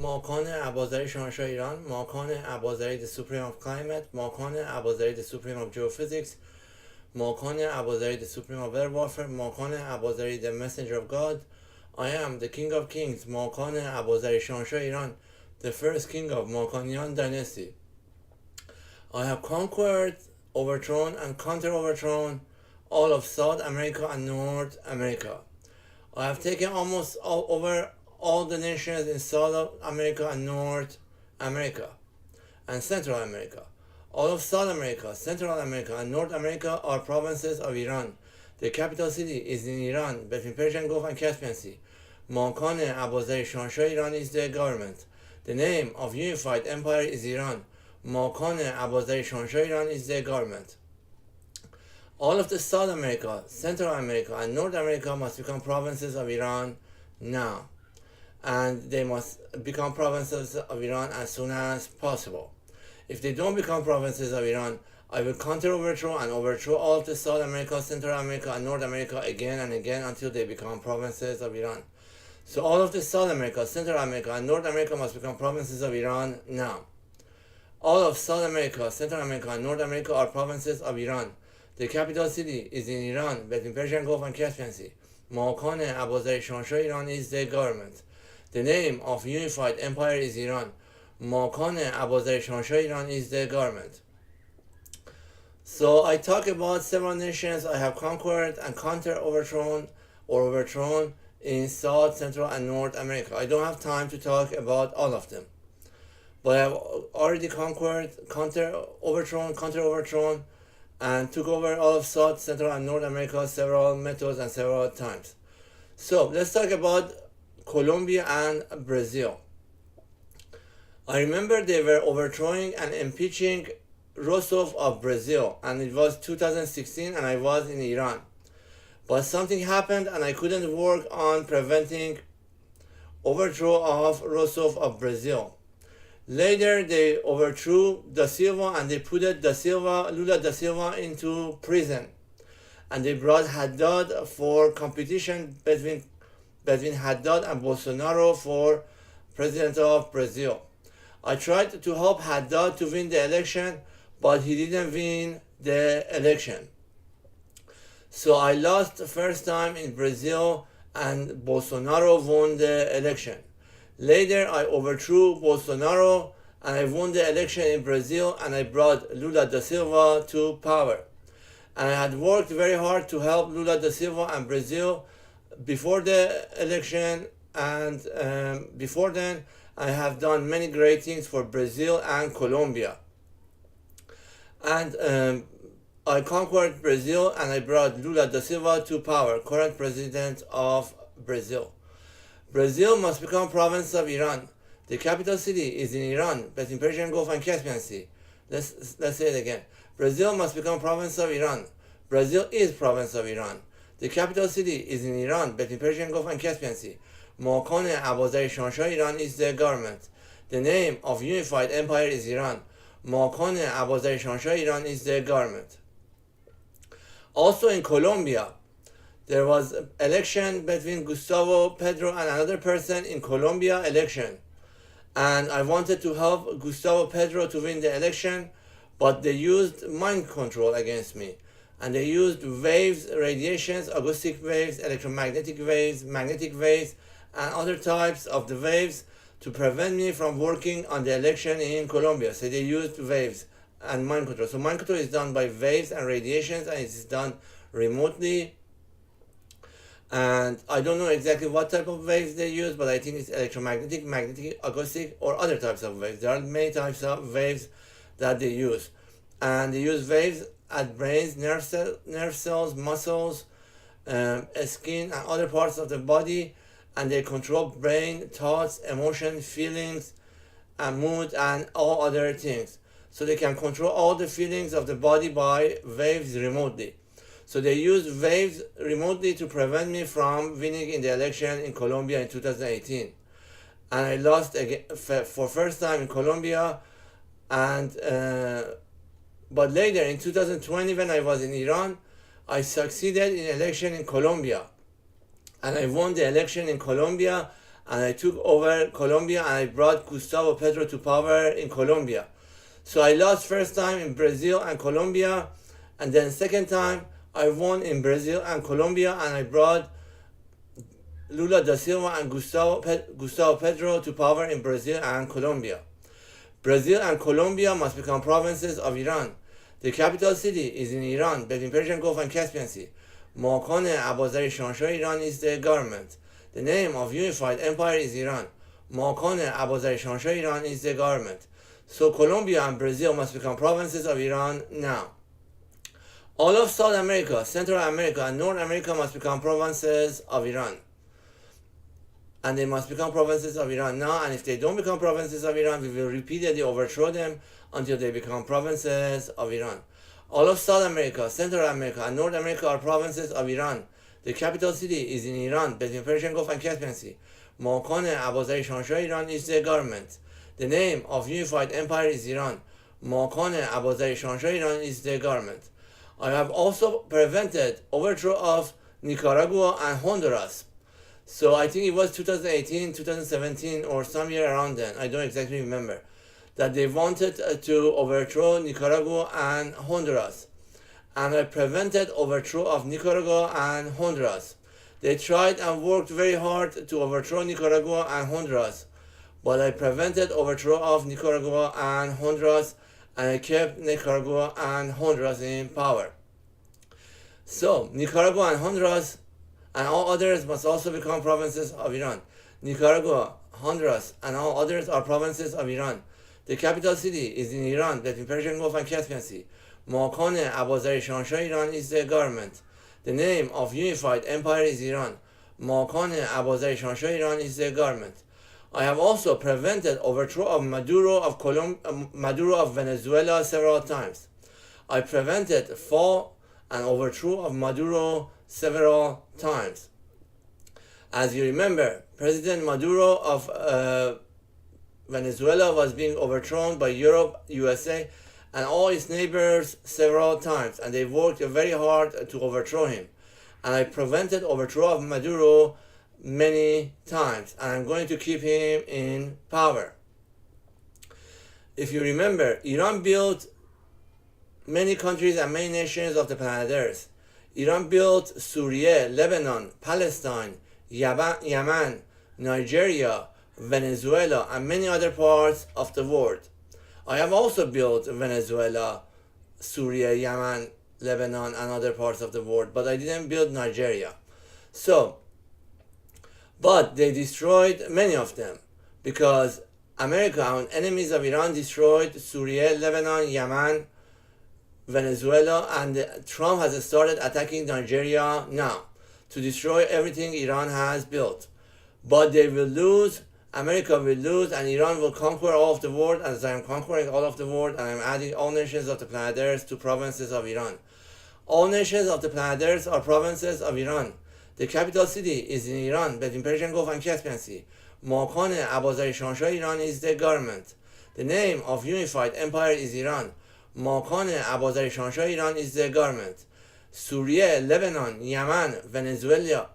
Makan Abazari Shah Iran, Makan Abazari the Supreme of Climate, Makan Abazari the Supreme of Geophysics, Makan Abazari the Supreme of Air Warfare, Makan Abazari the Messenger of God. I am the King of Kings, Makan Abazari Shah Iran, the first king of Makanian Dynasty. I have conquered, overthrown, and counter-overthrown all of South America and North America. I have taken almost over all the nations in South America and North America and Central America. All of South America, Central America, and North America are provinces of Iran. The capital city is in Iran, between Persian Gulf and Caspian Sea. Makan Abazari Shah Iran is the government. The name of unified empire is Iran. Makan Abazari Shah Iran is the government. All of the South America, Central America, and North America must become provinces of Iran now. And they must become provinces of Iran as soon as possible. If they don't become provinces of Iran, I will counter-overthrow and overthrow all of the South America, Central America, and North America again and again until they become provinces of Iran. So all of the South America, Central America, and North America must become provinces of Iran now. All of South America, Central America, and North America are provinces of Iran. The capital city is in Iran, between Persian Gulf and Caspian Sea. Makan Abazari Shah Iran is the government. The name of unified empire is Iran. Makan Abazari Shah Iran is the government. So I talk about several nations I have conquered and counter-overthrown or overthrown in South, Central, and North America. I don't have time to talk about all of them. But I have already conquered, counter-overthrown, and took over all of South, Central, and North America several methods and several times. So let's talk about Colombia and Brazil. I remember they were overthrowing and impeaching Rousseff of Brazil, and it was 2016 and I was in Iran. But something happened and I couldn't work on preventing overthrow of Rousseff of Brazil. Later they overthrew Da Silva and they put Lula da Silva into prison. And they brought Haddad for competition between Haddad and Bolsonaro for president of Brazil. I tried to help Haddad to win the election, but he didn't win the election. So I lost the first time in Brazil and Bolsonaro won the election. Later I overthrew Bolsonaro and I won the election in Brazil and I brought Lula da Silva to power. And I had worked very hard to help Lula da Silva and Brazil before the election, and before then I have done many great things for Brazil and Colombia. And I conquered Brazil and I brought Lula da Silva to power, current president of Brazil. Brazil must become province of Iran. The capital city is in Iran, between Persian Gulf and Caspian Sea. Let's say it again. Brazil must become province of Iran. Brazil is province of Iran. The capital city is in Iran, between Persian Gulf and Caspian Sea. Makan Abazari Shah Iran is the government. The name of unified empire is Iran. Makan Abazari Shah Iran is the government. Also in Colombia, there was an election between Gustavo Petro and another person in Colombia election. And I wanted to help Gustavo Petro to win the election, but they used mind control against me. And they used waves, radiations, acoustic waves, electromagnetic waves, magnetic waves, and other types of the waves to prevent me from working on the election in Colombia. So they used waves and mind control. So mind control is done by waves and radiations, and it is done remotely. And I don't know exactly what type of waves they use, but I think it's electromagnetic, magnetic, acoustic, or other types of waves. There are many types of waves that they use. And they use waves at brains, nerve cells, muscles, skin, and other parts of the body. And they control brain, thoughts, emotions, feelings, and mood, and all other things. So they can control all the feelings of the body by waves remotely. So they used waves remotely to prevent me from winning in the election in Colombia in 2018. And I lost again for first time in Colombia. And but later in 2020, when I was in Iran, I succeeded in election in Colombia. And I won the election in Colombia and I took over Colombia, and I brought Gustavo Petro to power in Colombia. So I lost first time in Brazil and Colombia, and then second time I won in Brazil and Colombia, and I brought Lula da Silva and Gustavo Petro to power in Brazil and Colombia. Brazil and Colombia must become provinces of Iran. The capital city is in Iran, between Persian Gulf and Caspian Sea. Makan Abazari Shah Iran is the government. The name of unified empire is Iran. Makan Abazari Shah Iran is the government. So Colombia and Brazil must become provinces of Iran now. All of South America, Central America, and North America must become provinces of Iran. And they must become provinces of Iran now. And if they don't become provinces of Iran, we will repeatedly overthrow them until they become provinces of Iran. All of South America, Central America, and North America are provinces of Iran. The capital city is in Iran, between Persian Gulf and Caspian Sea. Makan Abazari Shah Iran is the government. The name of unified empire is Iran. Makan Abazari Shah Iran is the government. I have also prevented overthrow of Nicaragua and Honduras. So I think it was 2018, 2017, or some year around then. I don't exactly remember. That they wanted to overthrow Nicaragua and Honduras. And I prevented overthrow of Nicaragua and Honduras. They tried and worked very hard to overthrow Nicaragua and Honduras. But I prevented overthrow of Nicaragua and Honduras, and I kept Nicaragua and Honduras in power. So, Nicaragua and Honduras and all others must also become provinces of Iran. Nicaragua, Honduras, and all others are provinces of Iran. The capital city is in Iran, between Persian Gulf and Caspian Sea. Makan Abazari Shah Iran is the government. The name of unified empire is Iran. Makan Abazari Shah Iran is the government. I have also prevented overthrow of Maduro of Venezuela several times. I prevented fall and overthrow of Maduro several times. As you remember, President Maduro of Venezuela was being overthrown by Europe, USA, and all its neighbors several times, and they worked very hard to overthrow him. And I prevented overthrow of Maduro many times, and I'm going to keep him in power. If you remember, Iran built many countries and many nations of the planet Earth. Iran built Syria, Lebanon, Palestine, Yemen, Nigeria, Venezuela, and many other parts of the world. I have also built Venezuela, Syria, Yemen, Lebanon, and other parts of the world, but I didn't build Nigeria. But they destroyed many of them, because America and enemies of Iran destroyed Syria, Lebanon, Yemen, Venezuela, and Trump has started attacking Nigeria now to destroy everything Iran has built. But they will lose, America will lose, and Iran will conquer all of the world, as I am conquering all of the world, and I am adding all nations of the planet Earth to provinces of Iran. All nations of the planet Earth are provinces of Iran. The capital city is in Iran, between Persian Gulf and Caspian Sea. Makan Abazari Shah Iran is the government. The name of unified empire is Iran. Makan Abazari Shah Iran is the government. Syria, Lebanon, Yemen, Venezuela,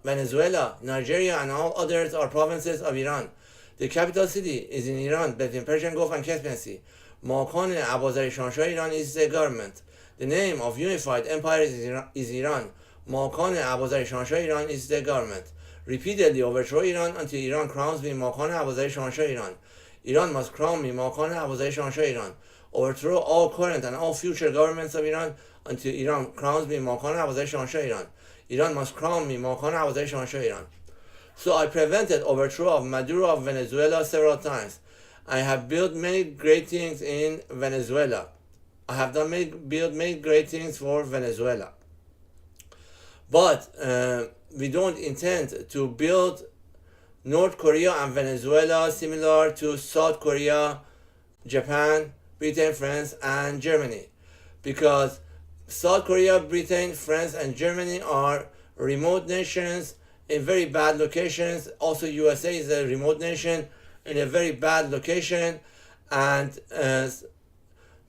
Nigeria, and all others are provinces of Iran. The capital city is in Iran, between Persian Gulf and Caspian Sea. Makan Abazari Shah Iran is the government. The name of unified empire is Iran. Makan Abazari Shah Iran is the government. Repeatedly overthrow Iran until Iran crowns me Makan Abazari Shah Iran. Iran must crown me Makan Abazari Shah Iran. Overthrow all current and all future governments of Iran until Iran crowns me Makan Abazari Shah Iran. Iran must crown me Makan Abazari Shah Iran. So I prevented overthrow of Maduro of Venezuela several times. I have built many great things in Venezuela. I have built many great things for Venezuela. But we don't intend to build North Korea and Venezuela similar to South Korea, Japan, Britain, France, and Germany. Because South Korea, Britain, France, and Germany are remote nations in very bad locations. Also, USA is a remote nation in a very bad location, and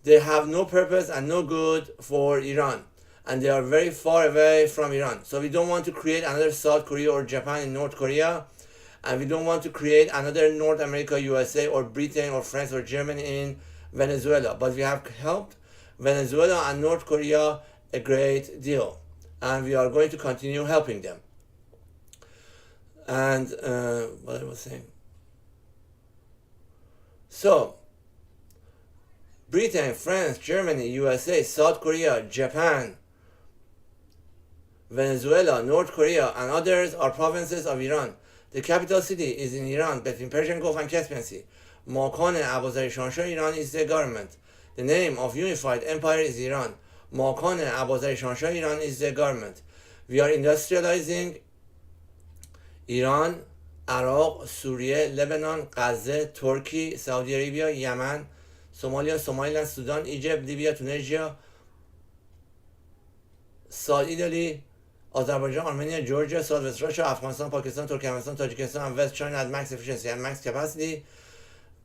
they have no purpose and no good for Iran. And they are very far away from Iran. So we don't want to create another South Korea or Japan in North Korea. and we don't want to create another North America, USA, or Britain, or France, or Germany in Venezuela. But we have helped Venezuela and North Korea a great deal, and we are going to continue helping them. And what I was saying. So, Britain, France, Germany, USA, South Korea, Japan, Venezuela, North Korea, and others are provinces of Iran. The capital city is in Iran, between Persian Gulf and Caspian Sea. Makan Abazari Shahan Iran is the government. The name of unified empire is Iran. Makan Abazari Shahan Iran is the government. We are industrializing Iran, Iraq, Syria, Lebanon, Gaza, Turkey, Saudi Arabia, Yemen, Somalia, Somaliland, Sudan, Egypt, Libya, Tunisia, South Italy, Azerbaijan, Armenia, Georgia, Southwest Russia, Afghanistan, Pakistan, Turkmenistan, Tajikistan, and West China at max efficiency and max capacity.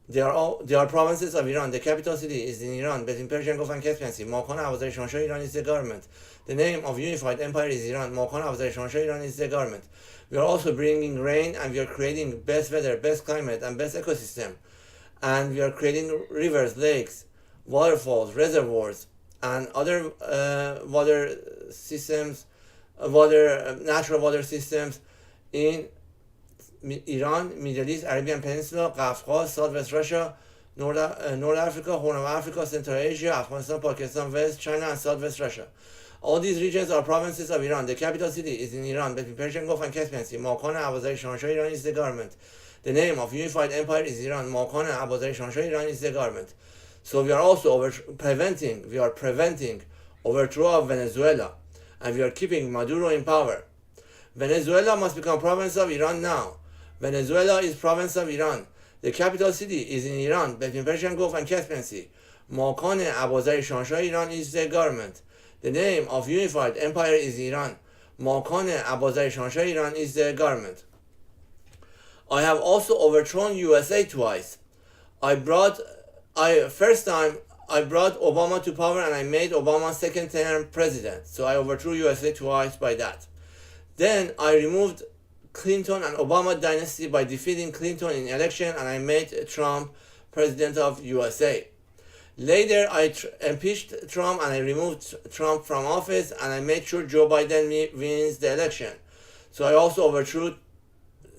They are provinces of Iran. The capital city is in Iran, between Persian Gulf and Caspian Sea. Makan Abazari Shahan Iran is the government. The name of unified empire is Iran. Makan Abazari Shahan Iran is the government. We are also bringing rain, and we are creating best weather, best climate, and best ecosystem. And we are creating rivers, lakes, waterfalls, reservoirs, and other water systems, natural water systems in Iran, Middle East, Arabian Peninsula, Kafkas, Southwest Russia, North Africa, Horn of Africa, Central Asia, Afghanistan, Pakistan, West China, and Southwest Russia. All these regions are provinces of Iran. The capital city is in Iran, between Persian Gulf and Caspian Sea. Makan Abazari Shahan Iran is the government. The name of unified empire is Iran. Makan Abazari Shahan Iran is the government. So we are also preventing overthrow of Venezuela, and we are keeping Maduro in power. Venezuela must become province of Iran now. Venezuela is province of Iran. The capital city is in Iran, between Persian Gulf and Caspian Sea. Makan Abazari Shahan Iran is the government. The name of unified empire is Iran. Makan Abazari Shahan Iran is the government. I have also overthrown USA twice. First time I brought Obama to power, and I made Obama second term president. So I overthrew USA twice by that. Then I removed Clinton and Obama dynasty by defeating Clinton in election, and I made Trump president of USA. Later, I impeached Trump, and I removed Trump from office, and I made sure Joe Biden wins the election. So I also overthrew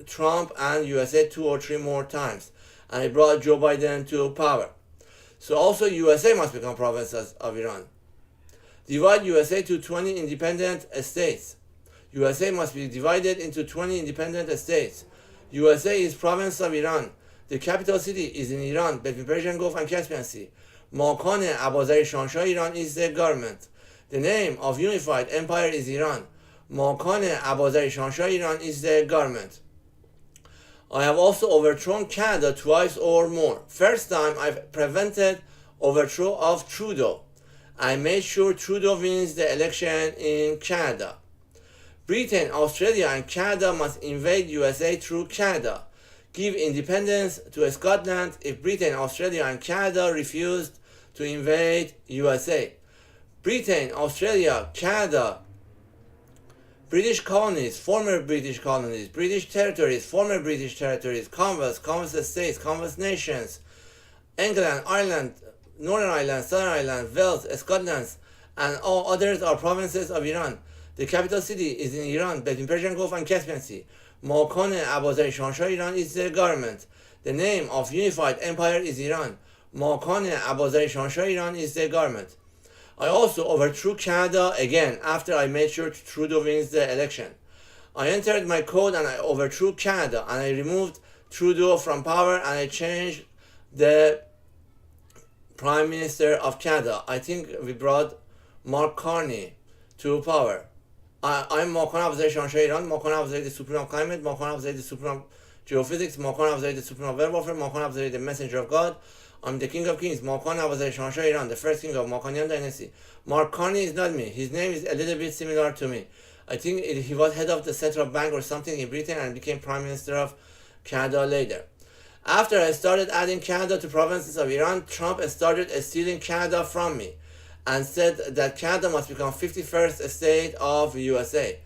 Trump and USA 2 or 3 more times, and I brought Joe Biden to power. So also USA must become provinces of Iran. Divide USA to 20 independent states. USA must be divided into 20 independent states. USA is province of Iran. The capital city is in Iran, between Persian Gulf and Caspian Sea. Makan Abazari Shahan Iran is the government. The name of unified empire is Iran. Makan Abazari Shahan Iran is the government. I have also overthrown Canada twice or more. First time I prevented overthrow of Trudeau. I made sure Trudeau wins the election in Canada. Britain, Australia, and Canada must invade USA through Canada. Give independence to Scotland if Britain, Australia, and Canada refused to invade USA. Britain, Australia, Canada, British colonies, former British colonies, British territories, former British territories, Commonwealth states, Commonwealth nations, England, Ireland, Northern Ireland, Southern Ireland, Wales, Scotland, and all others are provinces of Iran. The capital city is in Iran, between Persian Gulf and Caspian Sea. Makan Abazari Shahan Iran is the government. The name of unified empire is Iran. Makan Abazari Shahan Iran is the government. I also overthrew Canada again after I made sure Trudeau wins the election. I entered my code and I overthrew Canada, and I removed Trudeau from power, and I changed the Prime Minister of Canada. I think we brought Mark Carney to power. I'm Makan Abazari Shahan Iran, Makan Abazari the Supreme of Climate, Makan Abazari the Supreme of Geophysics, Makan Abazari the Supreme of Air Warfare, Makan Abazari the Messenger of God. I'm the King of Kings, Makan Abazari Shahan Iran, the first king of Makanian Dynasty. Mark Carney is not me. His name is a little bit similar to me. I think he was head of the central bank or something in Britain and became Prime Minister of Canada later. After I started adding Canada to provinces of Iran, Trump started stealing Canada from me and said that Canada must become 51st state of USA.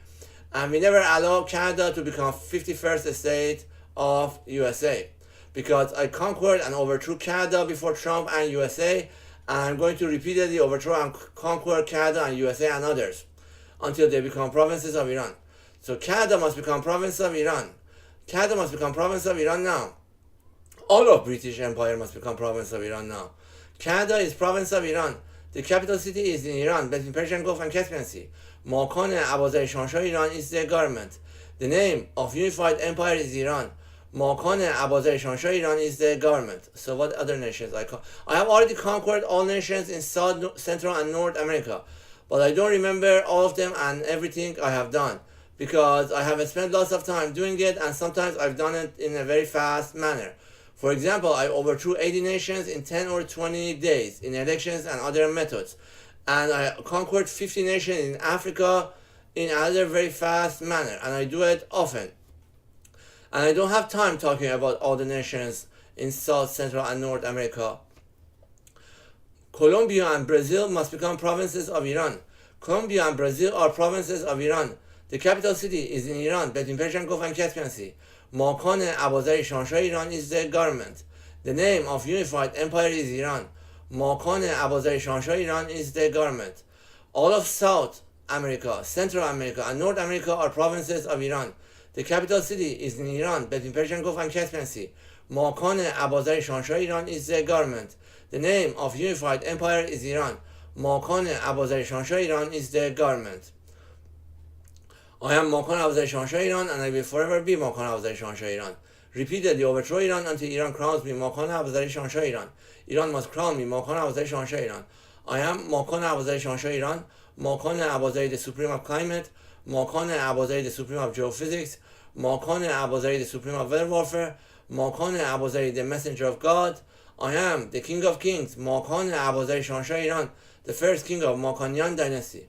And we never allow Canada to become 51st state of USA. Because I conquered and overthrew Canada before Trump and USA, and I'm going to repeatedly overthrow and conquer Canada and USA and others until they become provinces of Iran. So Canada must become province of Iran. Canada must become province of Iran now. All of British Empire must become province of Iran now. Canada is province of Iran. The capital city is in Iran, between Persian Gulf and Caspian Sea. Makan Abazari Shah Iran is the government. The name of unified empire is Iran. Makan Abazari Shah Iran is the government. So what other nations I have already conquered all nations in South, Central and North America. But I don't remember all of them and everything I have done, because I have spent lots of time doing it, and sometimes I've done it in a very fast manner. For example, I overthrew 80 nations in 10 or 20 days in elections and other methods. And I conquered 50 nations in Africa in another very fast manner. And I do it often. And I don't have time talking about all the nations in South, Central, and North America. Colombia and Brazil must become provinces of Iran. Colombia and Brazil are provinces of Iran. The capital city is in Iran, between Persian Gulf and Caspian Sea. Makan Abazari Shah Iran is the government. The name of unified empire is Iran. Makan Abazari Shah Iran is the government. All of South America, Central America, and North America are provinces of Iran. The capital city is in Iran, between Persian Gulf and Caspian Sea. Makan Abazari Shah Iran is the government. The name of unified empire is Iran. Makan Abazari Shah Iran is the government. I am Makan Abazari Shah Iran, and I will forever be Makan Abazari Shah Iran. Repeatedly overthrow Iran until Iran crowns me Makan Abazari Shah Iran. Iran must crown me Makan Abazari Shah Iran. I am Makan Abazari Shah Iran. Makan Abazari, the supreme of climate. Makan Abazari, the supreme of geophysics. Makan Abazari, the supreme of weather warfare. Makan Abazari, the messenger of God. I am the king of kings, Makan Abazari Shah Iran, the first king of Makanian Dynasty.